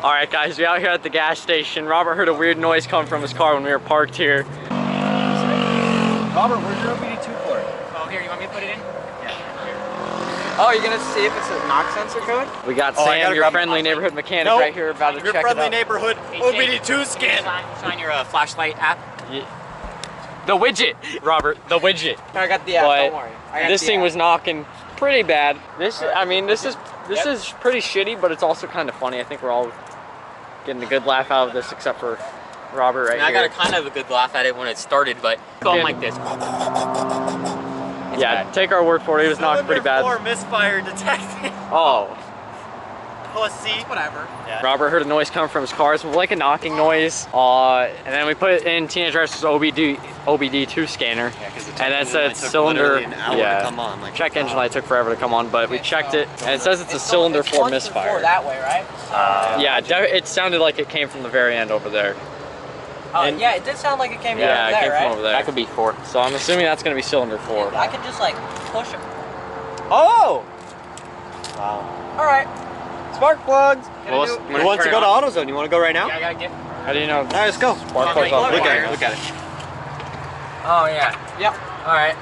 Alright guys, we out here at the gas station. Robert heard a weird noise come from his car when we were parked here. Robert, where's your OBD2 port? Oh, here, you want me to put it in? Yeah. Oh, you're gonna see if it's a knock sensor code? We got Sam, your friendly neighborhood mechanic, right here about to check it out. Your friendly neighborhood OBD2 scan. Sign your flashlight app. Yeah. The widget, Robert, the widget. I got the app, don't worry. This thing was knocking pretty bad. This is pretty shitty, but it's also kind of funny. I think we're all getting a good laugh out of this, except for Robert right here. I got a kind of a good laugh at it when it started, but going like this. Yeah, take our word for it. It was knocked pretty bad. Cylinder 4 misfire detected. Oh. Pussy. Whatever. Yeah. Robert heard a noise come from his car. It's like a knocking noise. And then we put it in Teenage Wrestler's OBD2 scanner. Yeah, and then it said cylinder. To come on, like, check engine light took forever to come on, but we checked it, and it says it's a cylinder 4 misfire. That way, right? Yeah, it sounded like it came from the very end over there. Yeah, it did sound like it came from over there, it came from over there. That could be 4. So I'm assuming that's going to be cylinder 4. I can just like push it. Oh! Wow. All right. Spark plugs. Well, Who wants to go to AutoZone? You want to go right now? Yeah, I gotta get. How do you know? All right, let's go. Spark plugs off. Look at it. Look at it. Oh yeah. Yep. All right.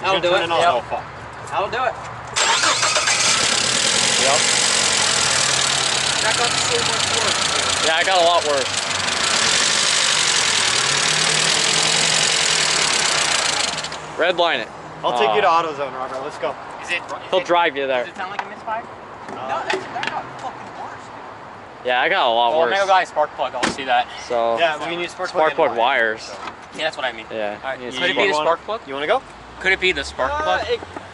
That'll do it. Yep. That'll do it. Yep. That got so much worse. Yeah, I got a lot worse. Red line it. I'll take you to AutoZone, Robert. Let's go. Is it? He'll drive you there. Does it sound like a misfire? No, that got fucking worse. Yeah, I got a lot worse. Maybe I got a spark plug. I'll see that. So yeah, we need spark plug wires. Yeah, that's what I mean. Yeah. All right. Could Could it be the spark plug? You want to go? Could it be the spark plug?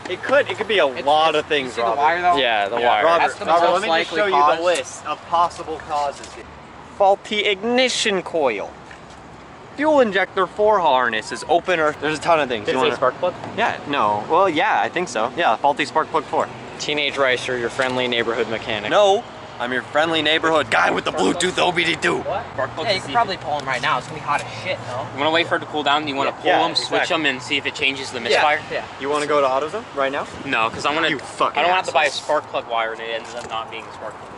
It could. It could be a lot of things, See Robert. the wire though? Yeah, the wire. Robert, the Robert, most let me just show you the list of possible causes here. Faulty ignition coil. Fuel injector 4 harness is open or there's a ton of things. Did it say spark plug? Yeah, no. Well, yeah, I think so. Yeah, faulty spark plug 4. Teenage Racer, your friendly neighborhood mechanic. No, I'm your friendly neighborhood guy with the Bluetooth OBD2. What? Spark plug. Yeah, you could probably pull them right now. It's gonna be hot as shit, though. You want to wait for it to cool down? You want to pull Yeah, them, switch exactly. them, and see if it changes the misfire? Yeah. You want to go to AutoZone right now? No, because I want to. You fucking I don't have to buy a assholes. spark plug wire, and it ends up not being a spark plug wire.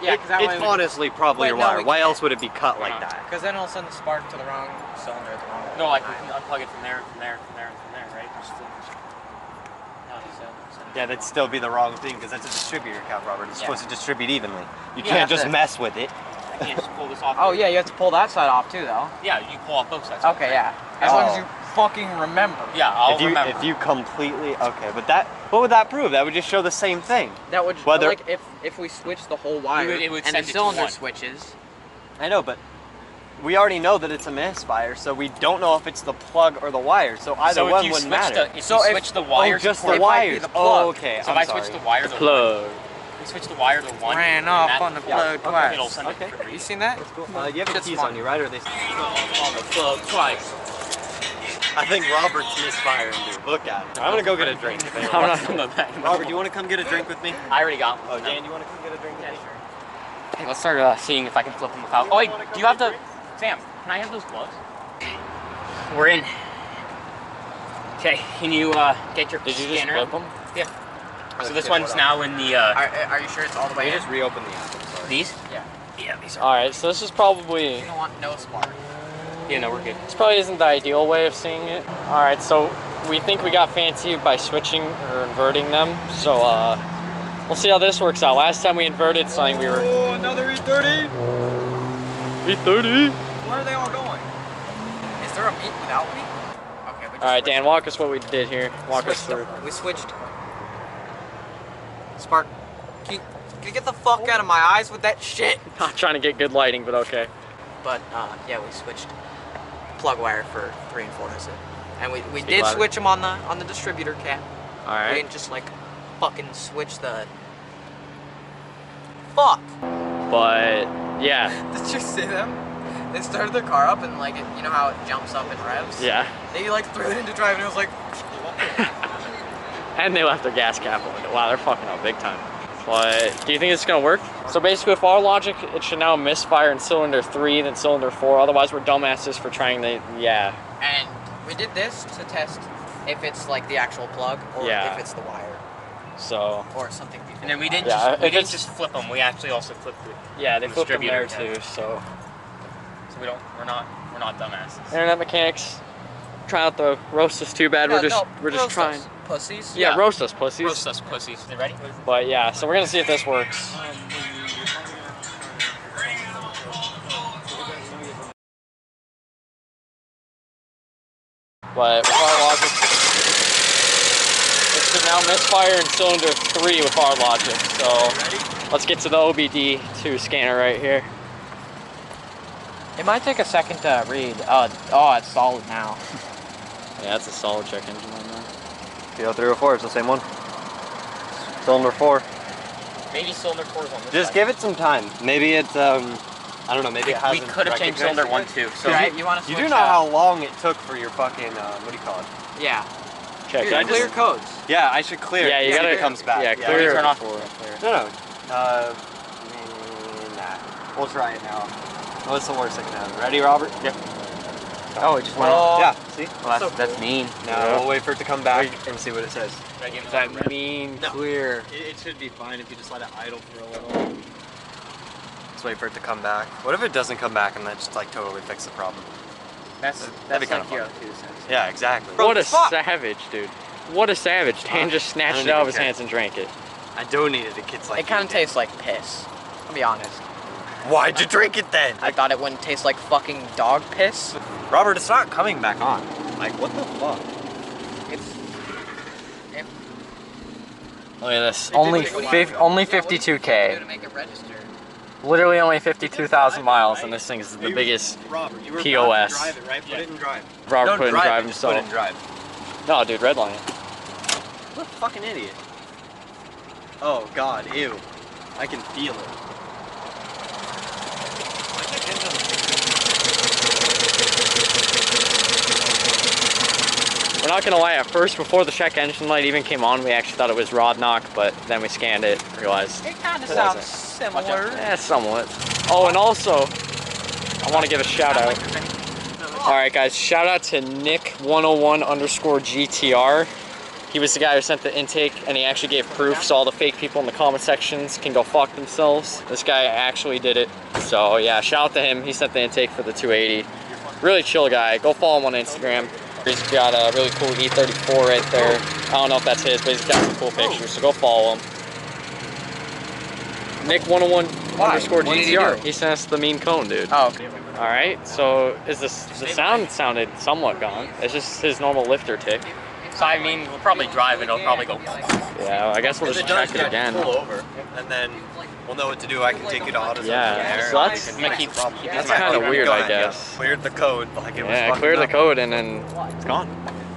Yeah, because that way It's honestly probably Wait, your no, wire. we Why can't. else would it be cut like that? Because then it'll send the spark to the wrong cylinder at the wrong No, like we time. can unplug it from there, from there, from there, and from there, right? Yeah, that'd still be the wrong thing because that's a distributor cap, Robert. It's Yeah. supposed to distribute evenly. You Yeah, can't that's just it. mess with it. I can't just pull this off. Oh, yeah, you have to pull that side off, too, though. Yeah, you pull off both sides. Okay, yeah. As long as you fucking remember. Yeah, I'll If you remember. if you completely but that what would that prove? That would just show the same thing. That would, Whether- like, if we switch the whole wire It would and send the it to cylinder one. switches. I know, but we already know that it's a misfire, so we don't know if it's the plug or the wire. So either so one if you wouldn't switch matter. the, if So you if- switch the wires, just to the it might be wires. the plug. Oh, okay. So I'm if I sorry. switch the wire to Plug. we switch the wire to one. Ran and off that- on the plug twice. It'll send Okay. it for You seen that? You have your Shit's keys fun. on you, right? Or are they? on the plug twice. I think Robert's misfiring, dude. Look at it. I'm gonna go get a drink. I'm Robert, do you want to come get a drink with me? I already got one. Oh, Dan, you want to come get a drink with me? Hey, let's start seeing if I can flip them without. Oh wait, do you have the Sam? Can I have those gloves? We're in. Okay, can you get your Did you just scanner? flip them? Yeah. So this one's now in the. Are you sure it's all the way You in? just reopen the app. I'm sorry. These? Yeah. Yeah, these are. Alright, so this is probably, You don't want no spark. Yeah, no, we're good. this probably isn't the ideal way of seeing it. Alright, so we think we got fancy by switching or inverting them. So we'll see how this works out. Last time we inverted something, we were... Oh, another E30! E30! Where are they all going? Is there a meet without me? Okay, we just Alright, switched Dan, walk us what we did here. Walk us switched through. them. We switched. Spark. Can you get the fuck out of my eyes with that shit? Not trying to get good lighting, but okay. But yeah, we switched plug wire for 3 and 4. That's it. And we Speak did louder. switch them on the distributor cap. We Alright. didn't just like fucking switch the. Fuck. But, yeah. Did you see them? They started their car up and like it, you know how it jumps up in revs? Yeah. They like threw it into drive and it was like. And they left their gas cap on. Wow, they're fucking up big time. But do you think it's gonna work? So basically with our logic, it should now misfire in cylinder 3 than cylinder 4. Otherwise we're dumbasses for trying to, yeah. And we did this to test if it's like the actual plug or Yeah. if it's the wire. So. Or something. And then we didn't just flip them. We actually also flipped it. Yeah, they flipped them there Distributor, too. So. So we're not dumbasses. Internet mechanics. Try not to roast us too bad. Yeah, we're just trying. Pussies. Yeah, roast us, pussies. Roast us, pussies. You ready? But yeah, so we're gonna see if this works. But with our logic, it should now misfire in cylinder 3 with our logic. So let's get to the OBD2 scanner right here. It might take a second to read. Oh, it's solid now. Yeah, that's a solid check engine on there. P.O 304 is the same one. Cylinder 4. Maybe cylinder 4 is on this Just side. give it some time. Maybe it's I don't know. Maybe it hasn't. We could have changed cylinder 1 too. So Right, you want to You switch do know out. how long it took for your fucking what do you call it? Yeah. Check Dude, engine. clear codes. Yeah, I should clear. Yeah, you see if gotta. it comes back. Yeah, clear. turn off. No. Nah. We'll try it now. What's the worst that can happen? Ready, Robert? Yep. Oh, it just went off. Yeah. See? Well, that's mean. Now Yeah. we'll wait for it to come back and see what it says. That mean clear. It should be fine if you just let it idle for a little. Let's wait for it to come back. What if it doesn't come back and then just like totally fix the problem? That's That'd be like kinda your fun. 2 cents. Yeah, exactly. What a Fuck! savage, dude. What a savage. Dan just snatched don't it out of even his care. hands and drank it. I donated to kids like It kind you of did. tastes like piss. I'll be honest. Why'd you drink it then? I thought it wouldn't taste like fucking dog piss. Robert, it's not coming back on. Like, what the fuck? Look at this. Only Only 52K. To make it register. Literally only 52,000 miles, and this thing is the biggest. Robert, you were POS. about to drive it, right? Put it in drive. Robert Don't put it in drive drive it, just himself. Put it in drive. No, dude, redline it. What a fucking idiot. Oh god, ew. I can feel it. We're not gonna lie, at first, before the check engine light even came on, we actually thought it was rod knock, but then we scanned it, realized It kind of It sounds wasn't. similar. somewhat. Oh, and also, I want to give a shout out. All right, guys, shout out to Nick101_GTR. He was the guy who sent the intake, and he actually gave proof, so all the fake people in the comment sections can go fuck themselves. This guy actually did it. So yeah, shout out to him. He sent the intake for the 280. Really chill guy. Go follow him on Instagram. He's got a really cool E34 right there. I don't know if that's his, but he's got some cool pictures, so go follow him. Nick101_GTR. He sent us the mean cone, dude. Oh, okay. All right, so the sound sounded somewhat gone. It's just his normal lifter tick. So I mean, we'll probably drive it. It'll probably go. Yeah, I guess we'll just check it again. Pull over, and then we'll know what to do. I can take it to auto. Yeah, so that's- I'm gonna keep That's kind of weird, I guess. Cleared the code like it was. Yeah, fucking clear the up. code and then It's gone.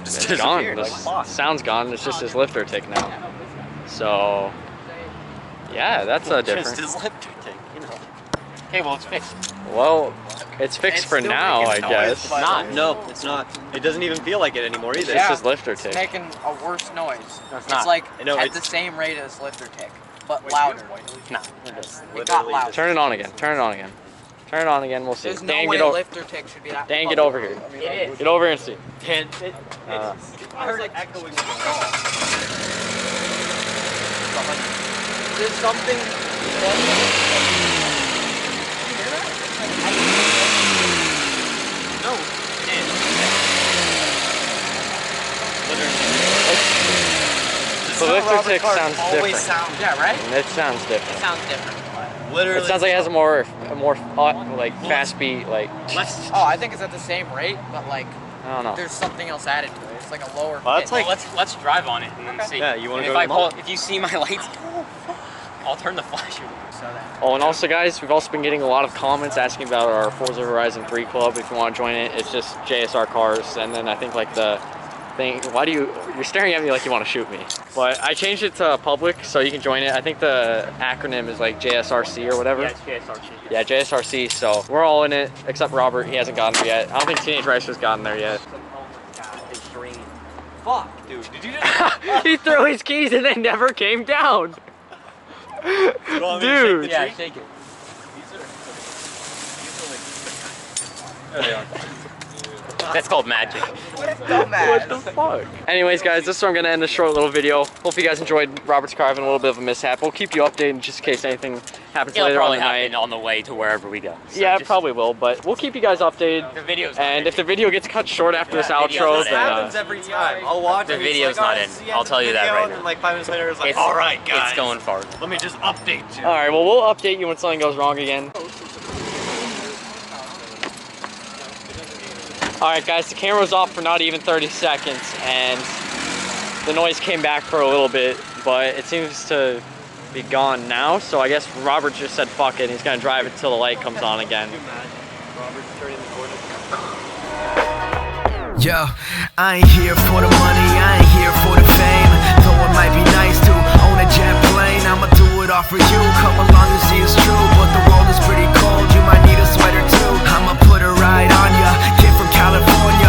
Just it's gone. disappeared, The like boss. sound's gone. It's just his lifter tick now. So, yeah, that's a Just difference. his lifter tick, you know. Okay, well it's fixed. Well, it's fixed for now, I guess. It's not. No, it's not. It doesn't even feel like it anymore either. It's his lifter It's tick. making a worse noise. No, it's It's not. like I know, at it's- the same rate as lifter tick, but louder. No. It got louder. Turn it on again. Turn it on again. Turn it on again. We'll see. There's no Dan, way get over. lifter tick should be that. Dan, get over here. It is. Get over here and see. I heard it echoing. There's something. No. The lifter tick sounds different. Yeah, right? It sounds It different. sounds different. Literally. It sounds like it has a more like fast beat, like Oh, I think it's at the same rate, but like I don't know. there's something else added to it. It's like a lower. Well, that's pitch. like- Let's drive on it and then see. Yeah, you wanna And go if to I the mall? pull, if you see my lights, I'll turn the flasher. Oh, and also, guys, we've also been getting a lot of comments asking about our Forza Horizon 3 club. If you want to join it, it's just JSR cars, and then I think like the thing. You're staring at me like you want to shoot me? But I changed it to public, so you can join it. I think the acronym is like JSRC or whatever. Yeah, it's JSRC. Yeah, JSRC. So we're all in it except Robert. He hasn't gotten there yet. I don't think Teenage Ricer's gotten there yet. Extreme. Fuck, dude. Did you just? He threw his keys and they never came down. Dude. Yeah, shake it. There they are. That's called magic. What the fuck? Anyways, guys, this is where I'm gonna end this short little video. Hope you guys enjoyed Robert's car having a little bit of a mishap. We'll keep you updated just in case anything happens It'll later on probably the night. happen on the way to wherever we go. So Yeah, it just- probably will, but we'll keep you guys updated. The video's And not if the video gets cut short after this video's outro, not then happens every time. I'll watch The it. and it's video's like, not oh, in. see the I'll end tell of the you that video, right and now. then like 5 minutes later, it's like, It's- all right, guys. It's going forward. Let me just update you. all right. Well, we'll update you when something goes wrong again. All right, guys, the camera was off for not even 30 seconds, and the noise came back for a little bit, but it seems to be gone now. So I guess Robert just said fuck it, and he's gonna drive it till the light comes on again. Yo, I ain't here for the money, I ain't here for the fame. Though it might be nice to own a jet plane, I'ma do it all for you. Come along and see it's true, but the world is pretty cold. You might need a sweater too. I'ma put a ride on ya, kid from California.